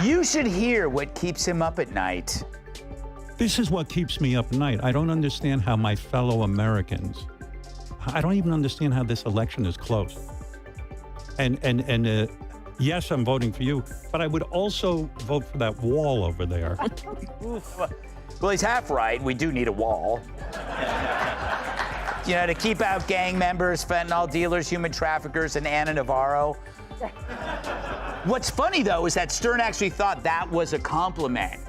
You should hear what keeps him up at night. This is what keeps me up at night. I don't understand how my fellow Americans, I don't even understand how this election is close. And yes, I'm voting for you, but I would also vote for that wall over there. Well, he's half right. We do need a wall. You know, to keep out gang members, fentanyl dealers, human traffickers, and Anna Navarro. What's funny, though, is that Stern actually thought that was a compliment.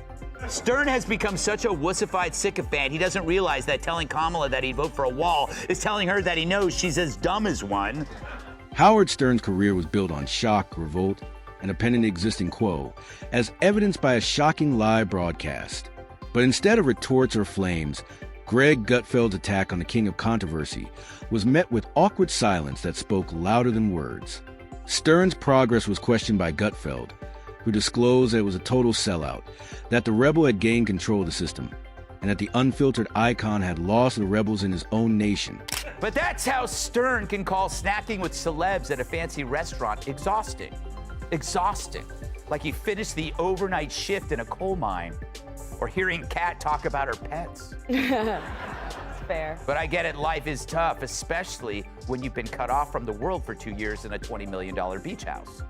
Stern has become such a wussified sycophant, he doesn't realize that telling Kamala that he'd vote for a wall is telling her that he knows she's as dumb as one. Howard Stern's career was built on shock, revolt, and a pending existing quo, as evidenced by a shocking live broadcast. But instead of retorts or flames, Greg Gutfeld's attack on the king of controversy was met with awkward silence that spoke louder than words. Stern's progress was questioned by Gutfeld, who disclosed that it was a total sellout, that the rebel had gained control of the system, and that the unfiltered icon had lost the rebels in his own nation. But that's how Stern can call snacking with celebs at a fancy restaurant exhausting. Exhausting. Like he finished the overnight shift in a coal mine, or hearing Kat talk about her pets. Fair. But I get it, life is tough, especially when you've been cut off from the world for 2 years in a $20 million beach house.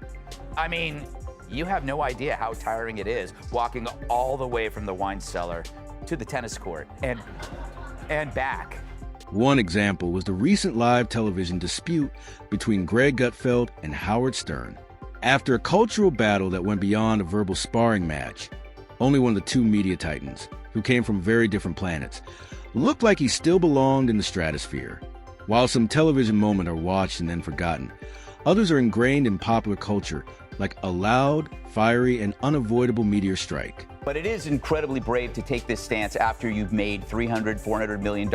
I mean, you have no idea how tiring it is walking all the way from the wine cellar to the tennis court and back. One example was the recent live television dispute between Greg Gutfeld and Howard Stern. After a cultural battle that went beyond a verbal sparring match, only one of the two media titans, who came from very different planets, looked like he still belonged in the stratosphere. While some television moments are watched and then forgotten, others are ingrained in popular culture, like a loud, fiery, and unavoidable meteor strike. But it is incredibly brave to take this stance after you've made $300, $400 million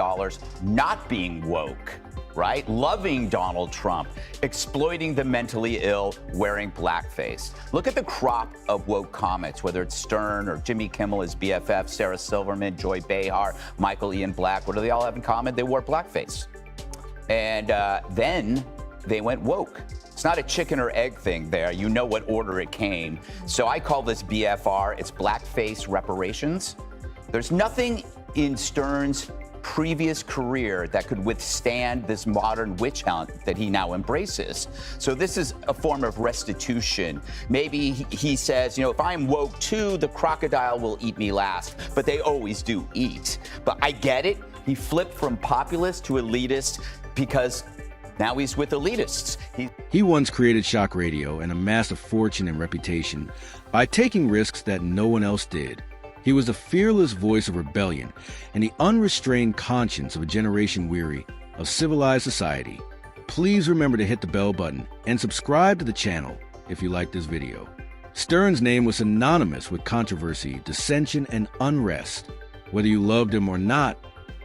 not being woke, right? Loving Donald Trump, exploiting the mentally ill, wearing blackface. Look at the crop of woke comics, whether it's Stern or Jimmy Kimmel, his BFF, Sarah Silverman, Joy Behar, Michael Ian Black. What do they all have in common? They wore blackface. And then they went woke. It's not a chicken or egg thing there. You know what order it came. So I call this BFR. It's blackface reparations. There's nothing in Stern's previous career that could withstand this modern witch hunt that he now embraces. So this is a form of restitution. Maybe he says, you know, if I'm woke too, the crocodile will eat me last. But they always do eat. But I get it. He flipped from populist to elitist because now he's with elitists. He once created shock radio and amassed a fortune and reputation by taking risks that no one else did. He was the fearless voice of rebellion and the unrestrained conscience of a generation weary of civilized society. Please remember to hit the bell button and subscribe to the channel if you like this video. Stern's name was synonymous with controversy, dissension, and unrest. Whether you loved him or not,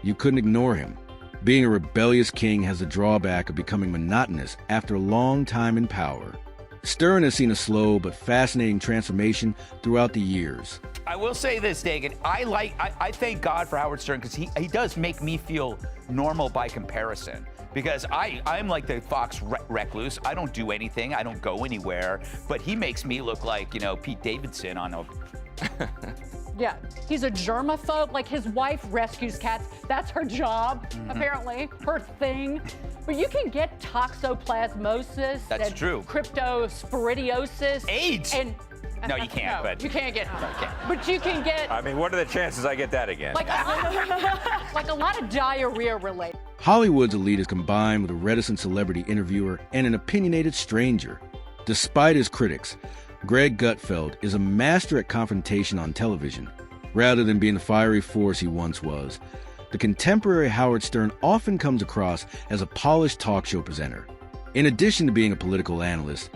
you couldn't ignore him. Being a rebellious king has the drawback of becoming monotonous after a long time in power. Stern has seen a slow but fascinating transformation throughout the years. I will say this, Dagan. I thank God for Howard Stern because he does make me feel normal by comparison. Because I'm like the Fox recluse. I don't do anything. I don't go anywhere. But he makes me look like, you know, Pete Davidson on a... Yeah, he's a germaphobe. Like, his wife rescues cats. That's her job, apparently, her thing. But you can get toxoplasmosis. That's true. Cryptosporidiosis. AIDS. And no, you can't. No, but you can't get. But you can get. I mean, what are the chances I get that again? Like a lot of diarrhea related. Hollywood's elite is combined with a reticent celebrity interviewer and an opinionated stranger. Despite his critics, Greg Gutfeld is a master at confrontation on television. Rather than being the fiery force he once was, the contemporary Howard Stern often comes across as a polished talk show presenter. In addition to being a political analyst,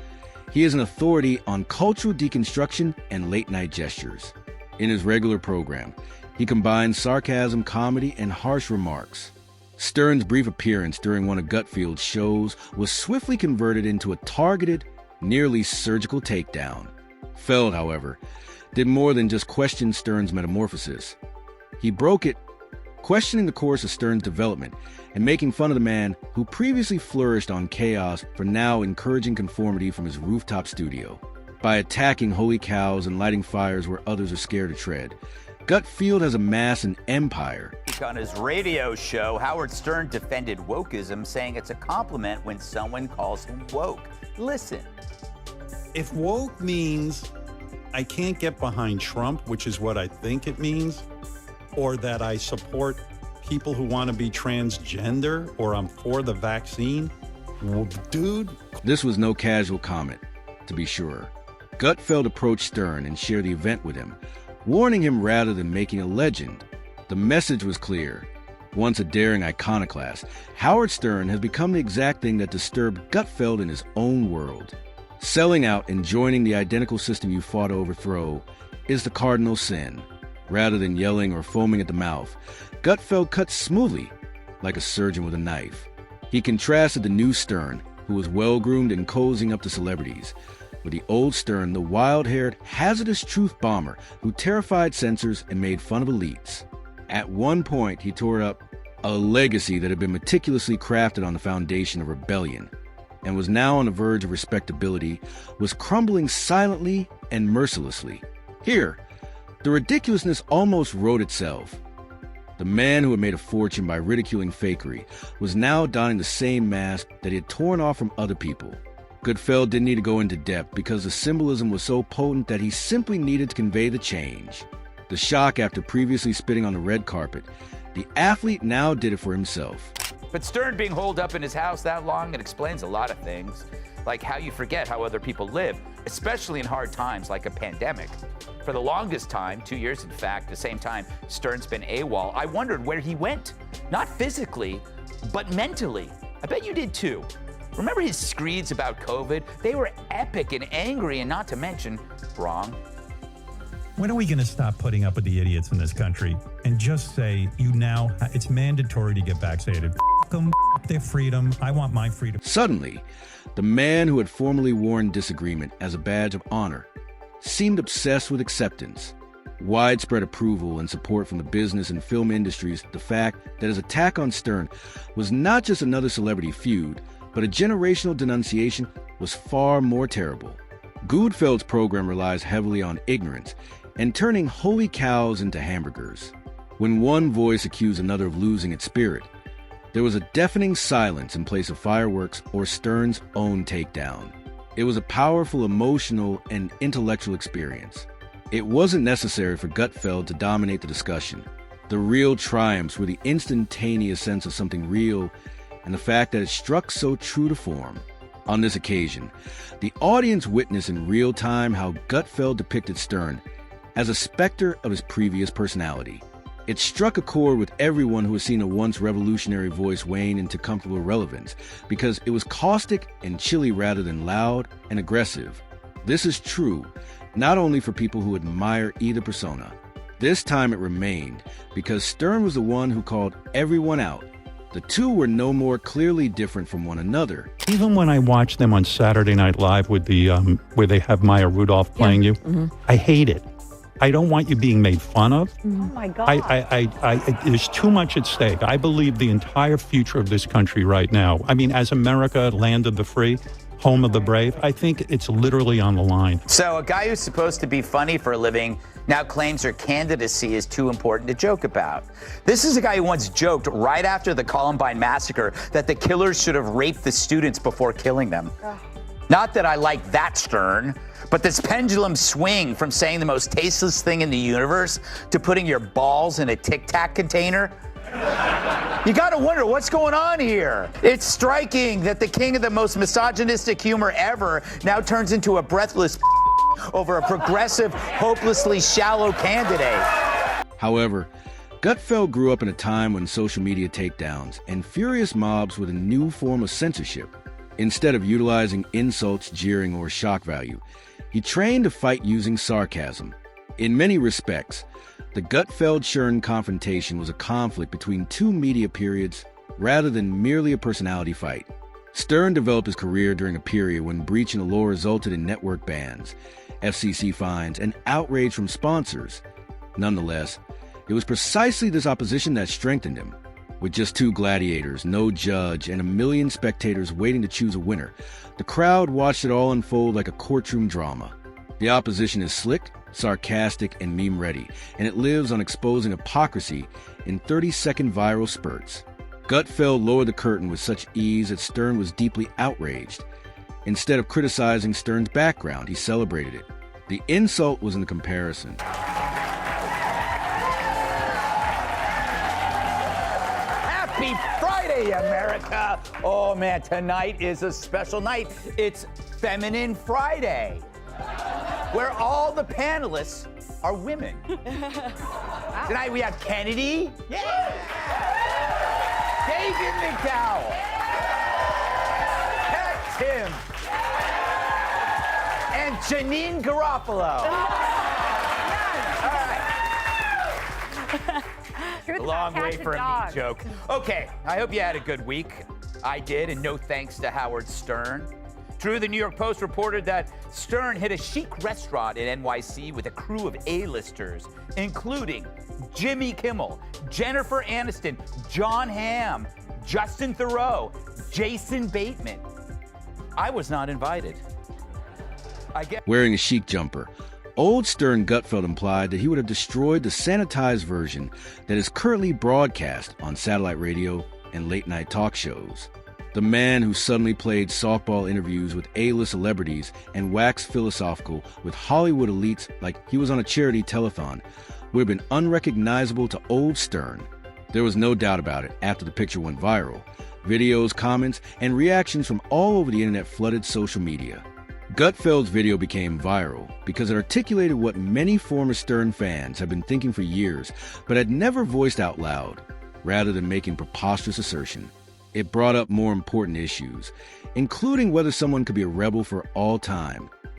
he is an authority on cultural deconstruction and late-night gestures. In his regular program, he combines sarcasm, comedy, and harsh remarks. Stern's brief appearance during one of Gutfeld's shows was swiftly converted into a targeted, nearly surgical takedown. Feld, however, did more than just question Stern's metamorphosis. He broke it, questioning the course of Stern's development and making fun of the man who previously flourished on chaos for now encouraging conformity from his rooftop studio. by attacking holy cows and lighting fires where others are scared to tread. Gutfeld has amassed an empire. On his radio show, Howard Stern defended wokeism, saying it's a compliment when someone calls him woke. Listen. If woke means I can't get behind Trump, which is what I think it means, or that I support people who want to be transgender, or I'm for the vaccine, well, dude. This was no casual comment, to be sure. Gutfeld approached Stern and shared the event with him, warning him rather than making a legend. The message was clear. Once a daring iconoclast, Howard Stern has become the exact thing that disturbed Gutfeld in his own world. Selling out and joining the identical system you fought to overthrow is the cardinal sin. Rather than yelling or foaming at the mouth, Gutfeld cuts smoothly, like a surgeon with a knife. He contrasted the new Stern, who was well-groomed and cozying up to celebrities, with the old Stern, the wild-haired, hazardous truth bomber who terrified censors and made fun of elites. At one point, he tore up a legacy that had been meticulously crafted on the foundation of rebellion, and was now on the verge of respectability, was crumbling silently and mercilessly. Here, the ridiculousness almost wrote itself. The man who had made a fortune by ridiculing fakery was now donning the same mask that he had torn off from other people. Gutfeld didn't need to go into depth because the symbolism was so potent that he simply needed to convey the change. The shock after previously spitting on the red carpet, the athlete now did it for himself. But Stern being holed up in his house that long, it explains a lot of things, like how you forget how other people live, especially in hard times like a pandemic. For the longest time, 2 years in fact, the same time Stern's been AWOL, I wondered where he went. Not physically, but mentally. I bet you did too. Remember his screeds about COVID? They were epic and angry, and not to mention wrong. When are we going to stop putting up with the idiots in this country and just say, it's mandatory to get vaccinated? F them, f their freedom. I want my freedom. Suddenly, the man who had formerly worn disagreement as a badge of honor seemed obsessed with acceptance. Widespread approval and support from the business and film industries, the fact that his attack on Stern was not just another celebrity feud, but a generational denunciation was far more terrible. Gutfeld's program relies heavily on ignorance and turning holy cows into hamburgers. When one voice accused another of losing its spirit, there was a deafening silence in place of fireworks or Stern's own takedown. It was a powerful emotional and intellectual experience. It wasn't necessary for Gutfeld to dominate the discussion. The real triumphs were the instantaneous sense of something real and the fact that it struck so true to form. On this occasion, the audience witnessed in real time how Gutfeld depicted Stern as a specter of his previous personality. It struck a chord with everyone who had seen a once revolutionary voice wane into comfortable irrelevance, because it was caustic and chilly rather than loud and aggressive. This is true not only for people who admire either persona. This time it remained because Stern was the one who called everyone out. The two were no more clearly different from one another. Even when I watch them on Saturday Night Live with the where they have Maya Rudolph playing you, I hate it. I don't want you being made fun of. Oh my God. There's too much at stake. I believe the entire future of this country right now, I mean, as America, land of the free, home of the brave, I think it's literally on the line. So a guy who's supposed to be funny for a living now claims her candidacy is too important to joke about. This is a guy who once joked right after the Columbine massacre that the killers should have raped the students before killing them. Not that I like that Stern, but this pendulum swing from saying the most tasteless thing in the universe to putting your balls in a Tic Tac container. You gotta wonder what's going on here. It's striking that the king of the most misogynistic humor ever now turns into a breathless over a progressive, hopelessly shallow candidate. However, Gutfeld grew up in a time when social media takedowns and furious mobs were the new form of censorship. Instead of utilizing insults, jeering, or shock value, he trained to fight using sarcasm. In many respects, the Gutfeld-Stern confrontation was a conflict between two media periods rather than merely a personality fight. Stern developed his career during a period when breaching the law resulted in network bans, FCC fines, and outrage from sponsors. Nonetheless, it was precisely this opposition that strengthened him. With just two gladiators, no judge, and 1 million spectators waiting to choose a winner, the crowd watched it all unfold like a courtroom drama. The opposition is slick, sarcastic, and meme-ready, and it lives on exposing hypocrisy in 30-second viral spurts. Gutfeld lowered the curtain with such ease that Stern was deeply outraged. Instead of criticizing Stern's background, he celebrated it. The insult was in the comparison. Happy Friday, America! Oh man, tonight is a special night. It's Feminine Friday, where all the panelists are women. Tonight we have Kennedy. Yeah! David McDowell. Pat Tim. And Janine Garofalo. A long way for a meat joke. Okay, I hope you had a good week. I did, and no thanks to Howard Stern. True, the New York Post reported that Stern hit a chic restaurant in NYC with a crew of A-listers, including Jimmy Kimmel, Jennifer Aniston, Jon Hamm, Justin Theroux, Jason Bateman. I was not invited. Wearing a chic jumper, old Stern Gutfeld implied that he would have destroyed the sanitized version that is currently broadcast on satellite radio and late-night talk shows. The man who suddenly played softball interviews with A-list celebrities and waxed philosophical with Hollywood elites like he was on a charity telethon would have been unrecognizable to old Stern. There was no doubt about it after the picture went viral. Videos, comments, and reactions from all over the internet flooded social media. Gutfeld's video became viral because it articulated what many former Stern fans have been thinking for years, but had never voiced out loud. Rather than making preposterous assertion, it brought up more important issues, including whether someone could be a rebel for all time.